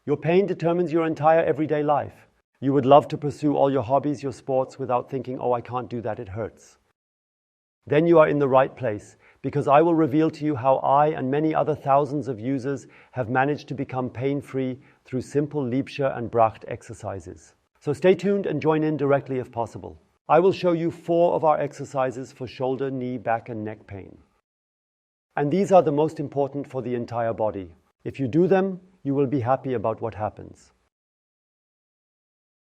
Your pain determines your entire everyday life. You would love to pursue all your hobbies, your sports, without thinking, oh, I can't do that, it hurts. Then you are in the right place, because I will reveal to you how I and many other thousands of users have managed to become pain-free through simple Liebscher and Bracht exercises. So stay tuned and join in directly if possible. I will show you 4 of our exercises for shoulder, knee, back and neck pain. And these are the most important for the entire body. If you do them, you will be happy about what happens.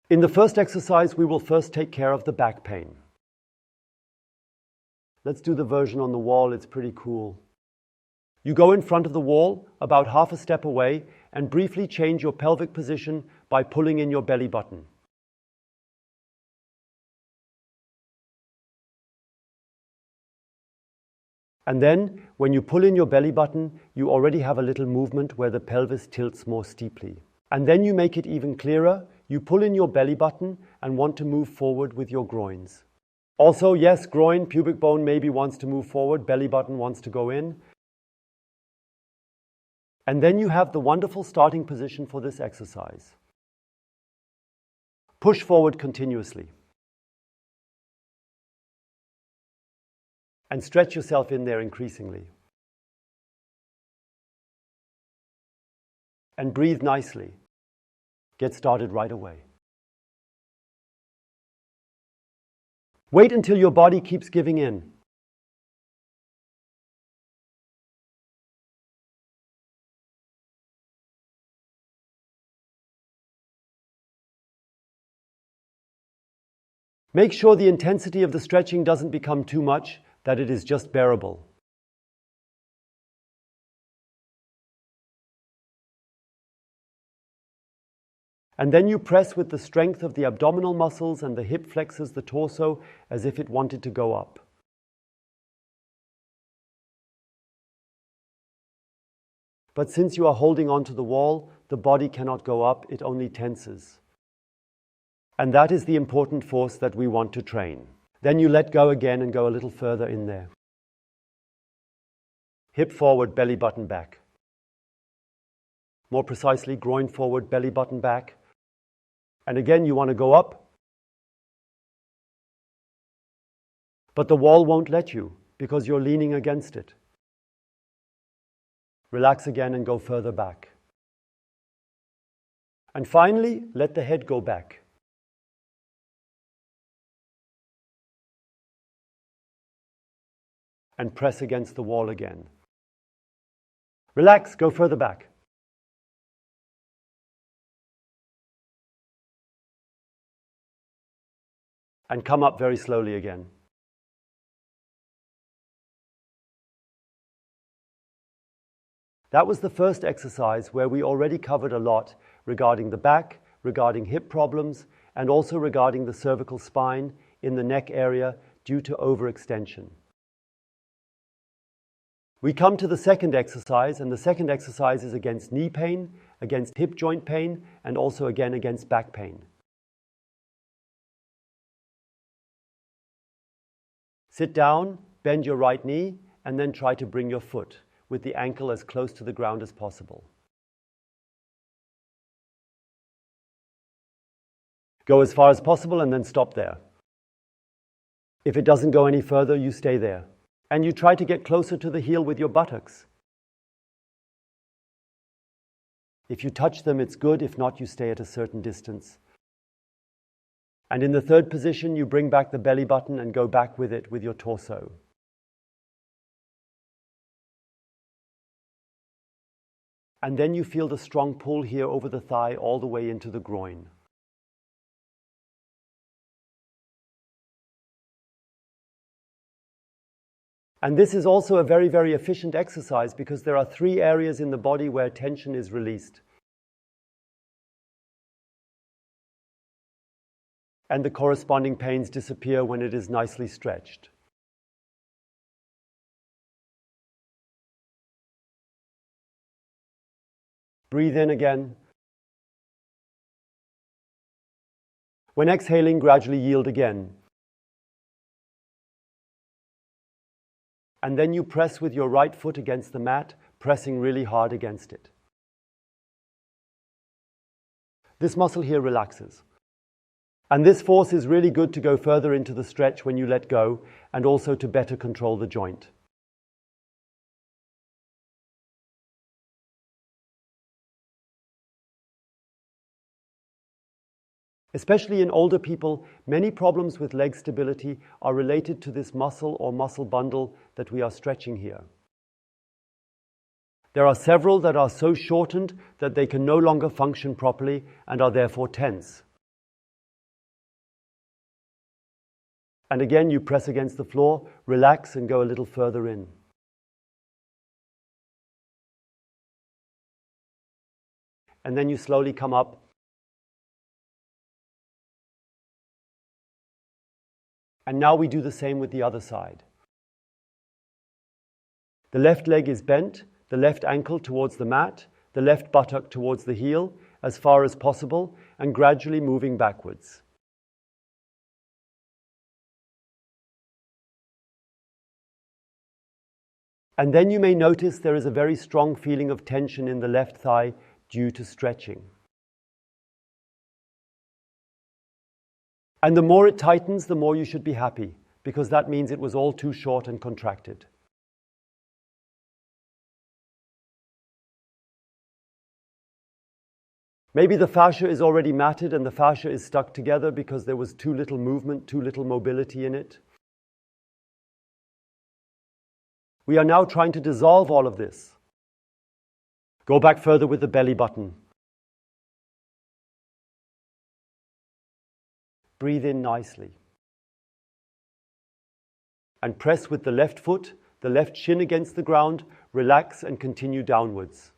In the first exercise, we will first take care of the back pain. Let's do the version on the wall, it's pretty cool. You go in front of the wall, about half a step away, and briefly change your pelvic position by pulling in your belly button. And then, when you pull in your belly button, you already have a little movement where the pelvis tilts more steeply. And then you make it even clearer, you pull in your belly button and want to move forward with your groins. Also, yes, groin, pubic bone maybe wants to move forward, belly button wants to go in. And then you have the wonderful starting position for this exercise. Push forward continuously. And stretch yourself in there increasingly. And breathe nicely. Get started right away. Wait until your body keeps giving in. Make sure the intensity of the stretching doesn't become too much, that it is just bearable. And then you press with the strength of the abdominal muscles and the hip flexors the torso as if it wanted to go up. But since you are holding onto the wall, the body cannot go up, it only tenses. And that is the important force that we want to train. Then you let go again and go a little further in there. Hip forward, belly button back. More precisely, groin forward, belly button back. And again, you want to go up. But the wall won't let you because you're leaning against it. Relax again and go further back. And finally, let the head go back. And press against the wall again. Relax, go further back. And come up very slowly again. That was the first exercise where we already covered a lot regarding the back, regarding hip problems, and also regarding the cervical spine in the neck area due to overextension. We come to the second exercise, and the second exercise is against knee pain, against hip joint pain, and also again against back pain. Sit down, bend your right knee, and then try to bring your foot with the ankle as close to the ground as possible. Go as far as possible and then stop there. If it doesn't go any further, you stay there. And you try to get closer to the heel with your buttocks. If you touch them, it's good. If not, you stay at a certain distance. And in the third position, you bring back the belly button and go back with it with your torso. And then you feel the strong pull here over the thigh all the way into the groin. And this is also a very, very efficient exercise because there are 3 areas in the body where tension is released. And the corresponding pains disappear when it is nicely stretched. Breathe in again. When exhaling, gradually yield again. And then you press with your right foot against the mat, pressing really hard against it. This muscle here relaxes. And this force is really good to go further into the stretch when you let go, and also to better control the joint. Especially in older people, many problems with leg stability are related to this muscle or muscle bundle that we are stretching here. There are several that are so shortened that they can no longer function properly and are therefore tense. And again, you press against the floor, relax, and go a little further in. And then you slowly come up. And now we do the same with the other side. The left leg is bent, the left ankle towards the mat, the left buttock towards the heel, as far as possible, and gradually moving backwards. And then you may notice there is a very strong feeling of tension in the left thigh due to stretching. And the more it tightens, the more you should be happy, because that means it was all too short and contracted. Maybe the fascia is already matted and the fascia is stuck together because there was too little movement, too little mobility in it. We are now trying to dissolve all of this. Go back further with the belly button. Breathe in nicely. And press with the left foot, the left shin against the ground, relax and continue downwards.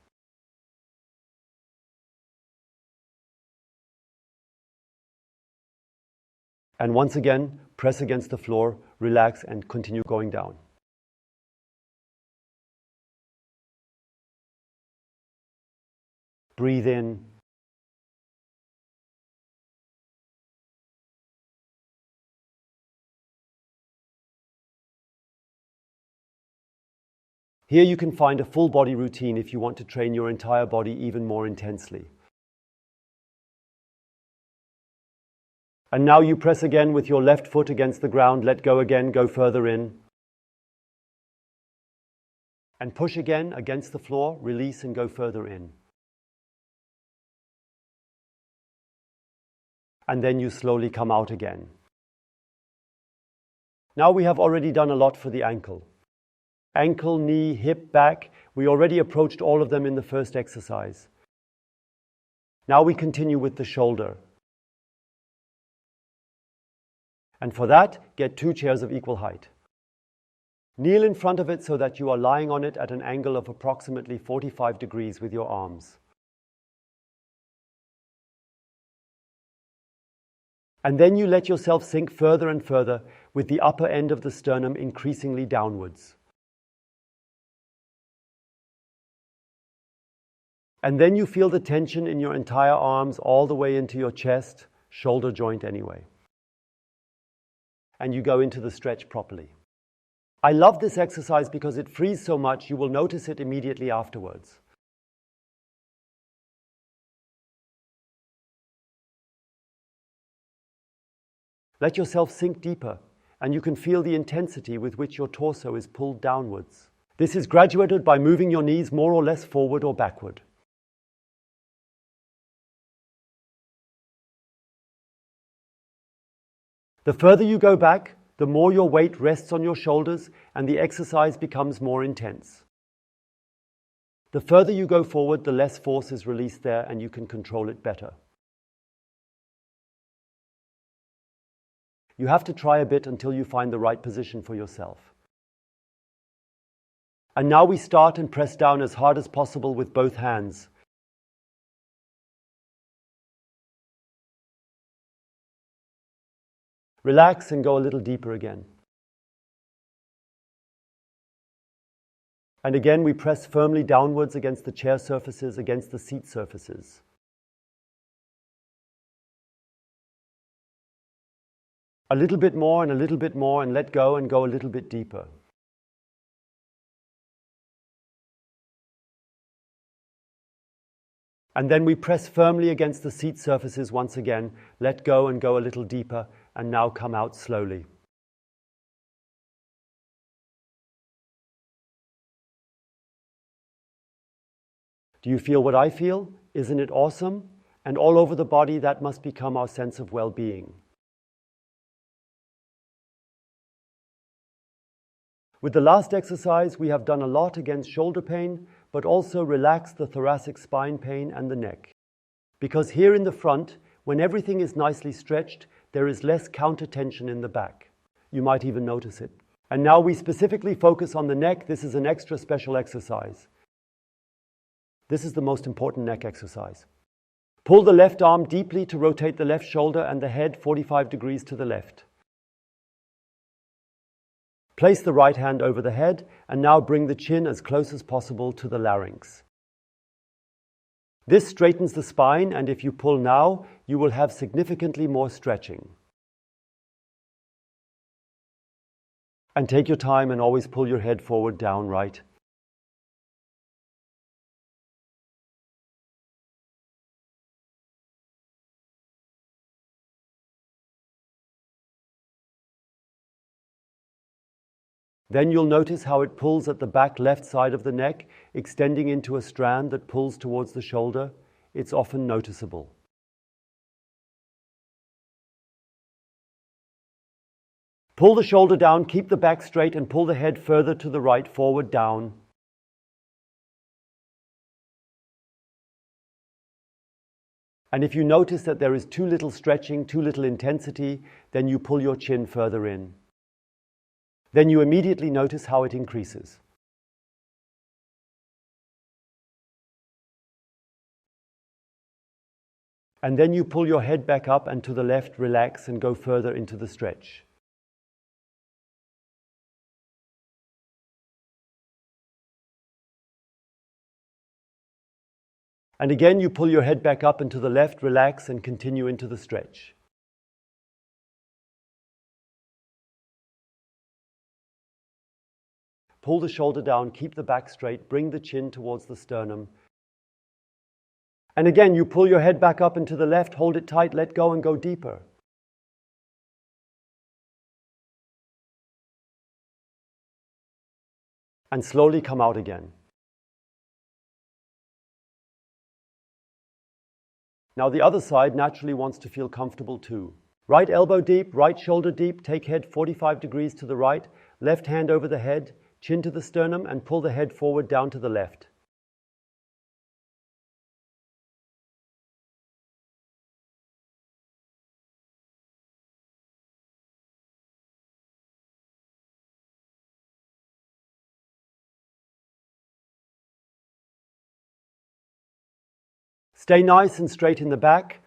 And once again, press against the floor, relax and continue going down. Breathe in. Here you can find a full body routine if you want to train your entire body even more intensely. And now you press again with your left foot against the ground, let go again, go further in. And push again against the floor, release and go further in. And then you slowly come out again. Now we have already done a lot for the ankle. Ankle, knee, hip, back, we already approached all of them in the first exercise. Now we continue with the shoulder. And for that, get 2 chairs of equal height. Kneel in front of it so that you are lying on it at an angle of approximately 45 degrees with your arms. And then you let yourself sink further and further with the upper end of the sternum increasingly downwards. And then you feel the tension in your entire arms all the way into your chest, shoulder joint anyway. And you go into the stretch properly. I love this exercise because it frees so much, you will notice it immediately afterwards. Let yourself sink deeper, and you can feel the intensity with which your torso is pulled downwards. This is graduated by moving your knees more or less forward or backward. The further you go back, the more your weight rests on your shoulders and the exercise becomes more intense. The further you go forward, the less force is released there and you can control it better. You have to try a bit until you find the right position for yourself. And now we start and press down as hard as possible with both hands. Relax and go a little deeper again. And again, we press firmly downwards against the chair surfaces, against the seat surfaces. A little bit more and a little bit more and let go and go a little bit deeper. And then we press firmly against the seat surfaces once again, let go and go a little deeper, and now come out slowly. Do you feel what I feel? Isn't it awesome? And all over the body, that must become our sense of well-being. With the last exercise, we have done a lot against shoulder pain, but also relaxed the thoracic spine pain and the neck. Because here in the front, when everything is nicely stretched, there is less counter-tension in the back. You might even notice it. And now we specifically focus on the neck. This is an extra special exercise. This is the most important neck exercise. Pull the left arm deeply to rotate the left shoulder and the head 45 degrees to the left. Place the right hand over the head and now bring the chin as close as possible to the larynx. This straightens the spine, and if you pull now, you will have significantly more stretching. And take your time and always pull your head forward, down, right. Then you'll notice how it pulls at the back left side of the neck, extending into a strand that pulls towards the shoulder. It's often noticeable. Pull the shoulder down, keep the back straight, and pull the head further to the right, forward, down. And if you notice that there is too little stretching, too little intensity, then you pull your chin further in. Then you immediately notice how it increases. And then you pull your head back up and to the left, relax and go further into the stretch. And again you pull your head back up and to the left, relax and continue into the stretch. Pull the shoulder down, keep the back straight, bring the chin towards the sternum. And again, you pull your head back up and to the left, hold it tight, let go and go deeper. And slowly come out again. Now the other side naturally wants to feel comfortable too. Right elbow deep, right shoulder deep, take head 45 degrees to the right, left hand over the head, chin to the sternum, and pull the head forward down to the left. Stay nice and straight in the back.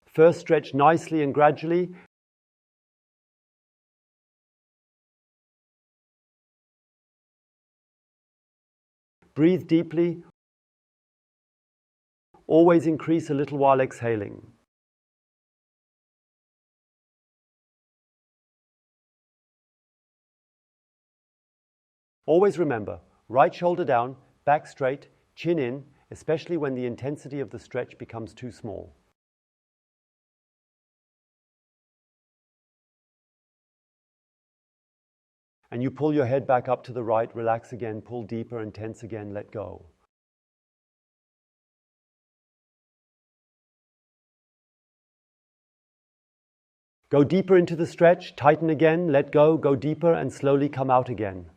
First stretch nicely and gradually. Breathe deeply. Always increase a little while exhaling. Always remember, right shoulder down, back straight, chin in, especially when the intensity of the stretch becomes too small. And you pull your head back up to the right, relax again, pull deeper and tense again, let go. Go deeper into the stretch, tighten again, let go deeper and slowly come out again.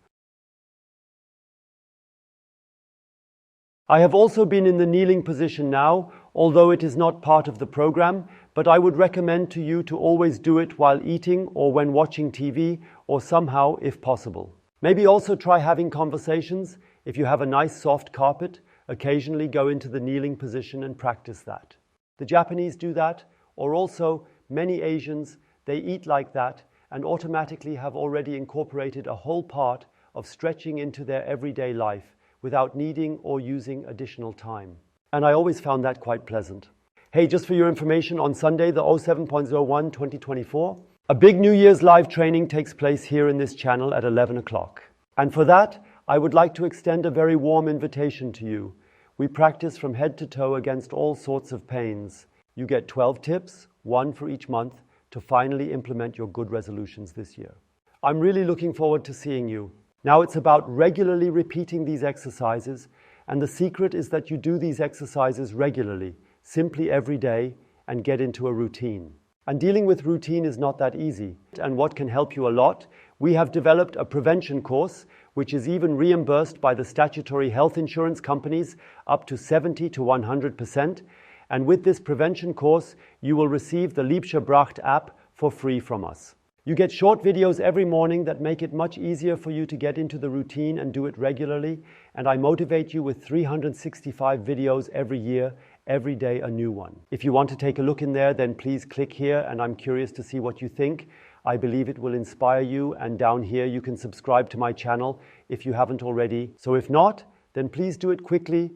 I have also been in the kneeling position now, although it is not part of the program, but I would recommend to you to always do it while eating or when watching TV or somehow if possible. Maybe also try having conversations. If you have a nice soft carpet, occasionally go into the kneeling position and practice that. The Japanese do that, or also many Asians, they eat like that and automatically have already incorporated a whole part of stretching into their everyday life without needing or using additional time. And I always found that quite pleasant. Hey, just for your information, on Sunday, the 07.01/2024, A big New Year's live training takes place here in this channel at 11 o'clock. And for that, I would like to extend a very warm invitation to you. We practice from head to toe against all sorts of pains. You get 12 tips, one for each month, to finally implement your good resolutions this year. I'm really looking forward to seeing you. Now it's about regularly repeating these exercises, and the secret is that you do these exercises regularly, simply every day, and get into a routine. And dealing with routine is not that easy. And what can help you a lot? We have developed a prevention course, which is even reimbursed by the statutory health insurance companies up to 70 to 100%. And with this prevention course, you will receive the Liebscher Bracht app for free from us. You get short videos every morning that make it much easier for you to get into the routine and do it regularly. And I motivate you with 365 videos every year, every day a new one. If you want to take a look in there, then please click here, and I'm curious to see what you think. I believe it will inspire you, and down here you can subscribe to my channel if you haven't already. So if not, then please do it quickly,